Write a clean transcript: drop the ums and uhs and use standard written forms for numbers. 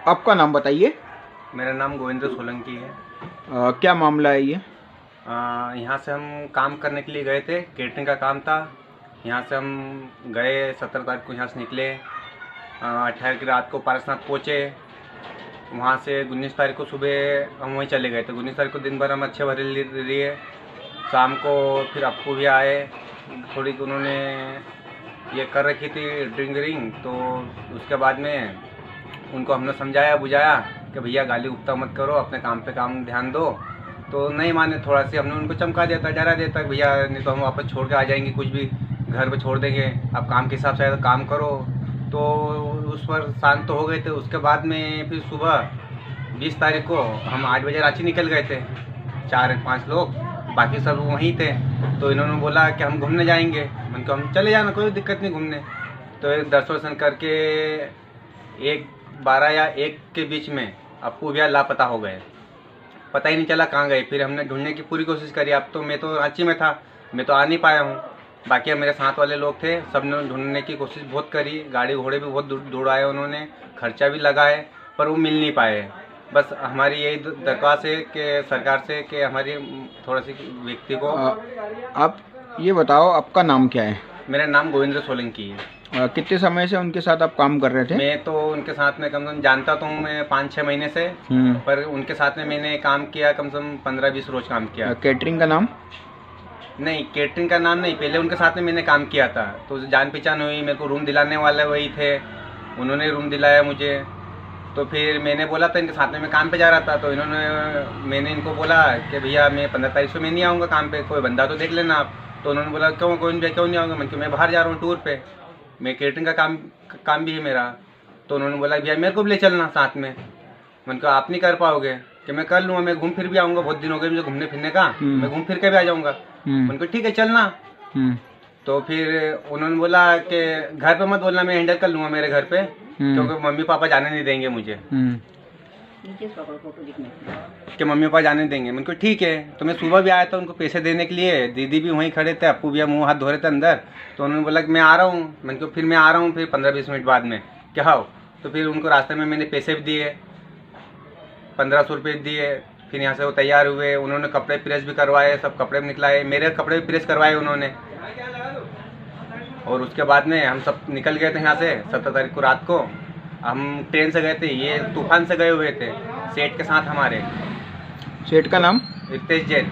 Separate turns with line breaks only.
आपका नाम बताइए।
मेरा नाम गोविंद्र सोलंकी है।
क्या मामला है ये?
यहाँ से हम काम करने के लिए गए थे, केटरिंग का काम था। यहाँ से हम गए 17 तारीख को यहाँ से निकले, 18 की रात को पारसनाथ पहुँचे। वहाँ से 19 तारीख को सुबह हम वहीं चले गए थे। 19 तारीख को दिन भर हम अच्छे भरे लिए। शाम को फिर अप्पू भी आए, थोड़ी उन्होंने ये कर रखी थी ड्रिंक, तो उसके बाद में उनको हमने समझाया बुझाया कि भैया गाली गुप्ता मत करो, अपने काम पे काम ध्यान दो। तो नहीं माने, थोड़ा सी हमने उनको चमका देता, डरा देता, भैया नहीं तो हम वापस छोड़ के आ जाएंगे, कुछ भी घर पे छोड़ देंगे, आप काम के हिसाब से तो काम करो। तो उस पर शांत तो हो गए थे। उसके बाद में फिर सुबह 20 तारीख को हम 8 बजे रांची निकल गए थे, 4-5 लोग, बाकी सब वहीं थे। तो इन्होंने बोला कि हम घूमने जाएंगे। मैंने कहा हम चले जाना, कोई दिक्कत नहीं घूमने। तो एक दर्शन करके 12 या 1 के बीच में अप्पू भैया लापता हो गए, पता ही नहीं चला कहाँ गए। फिर हमने ढूंढने की पूरी कोशिश करी। अब तो मैं तो रांची में था, मैं तो आ नहीं पाया हूँ। बाकी मेरे साथ वाले लोग थे, सब ने ढूंढने की कोशिश बहुत करी, गाड़ी घोड़े भी बहुत दौड़ाए उन्होंने, खर्चा भी लगाए, पर वो मिल नहीं पाए। बस हमारी यही दरख्वास्त है कि सरकार से कि हमारी थोड़ा सी व्यक्ति को।
आप ये बताओ, आपका नाम क्या है?
मेरा नाम गोविंद्र सोलंकी है।
कितने समय से उनके साथ आप काम कर रहे थे?
मैं तो उनके साथ में कम से कम जानता तो हूँ मैं 5-6 महीने से, पर उनके साथ में मैंने काम किया कम से कम 15-20 रोज काम किया।
कैटरिंग का नाम?
नहीं, कैटरिंग का नाम नहीं, पहले उनके साथ में मैंने काम किया था, तो जान पहचान हुई। मेरे को रूम दिलाने वाले वही थे, उन्होंने रूम दिलाया मुझे। तो फिर मैंने बोला था इनके साथ में मैं काम पे जा रहा था, तो मैंने इनको बोला कि भैया मैं 15 तारीख से मैं नहीं आऊँगा काम पे, कोई बंदा तो देख लेना आप। तो उन्होंने बोला क्यों क्यों नहीं आऊँगा? मैं बाहर जा रहा हूँ टूर पे, मैं कैटरिंग का काम भी है मेरा। तो उन्होंने बोला भैया मेरे को भी ले चलना साथ में। मैंने कहा आप नहीं कर पाओगे? कि मैं कर लूँगा, मैं घूम फिर भी आऊँगा, बहुत दिन हो गए मुझे घूमने फिरने का, मैं घूम फिर के भी आ जाऊँगा। मैंने कहा ठीक है चलना। तो फिर उन्होंने बोला कि घर पे मत बोलना, मैं हैंडल कर लूँगा मेरे घर पे, क्योंकि मम्मी पापा जाने नहीं देंगे मुझे, कि मम्मी पापा जाने देंगे। मैंने कहा ठीक है। तो मैं सुबह भी आया था उनको पैसे देने के लिए, दीदी भी वहीं खड़े थे, अप्पू भैया मुँह हाथ धो रहे थे अंदर। तो उन्होंने बोला कि मैं आ रहा हूँ। मैंने कहा फिर मैं आ रहा हूँ, फिर 15-20 मिनट बाद में क्या हो। तो फिर उनको रास्ते में मैंने पैसे भी दिए, 1500 रुपये दिए। फिर यहाँ से वो तैयार हुए, उन्होंने कपड़े प्रेस भी करवाए, सब कपड़े भी निकलाए, मेरे कपड़े भी प्रेस करवाए उन्होंने। और उसके बाद में हम सब निकल गए थे यहाँ से 17 तारीख को रात को। हम ट्रेन से गए थे, ये तूफान से गए हुए थे सेठ के साथ हमारे।
सेठ का नाम?
रितेश जैन।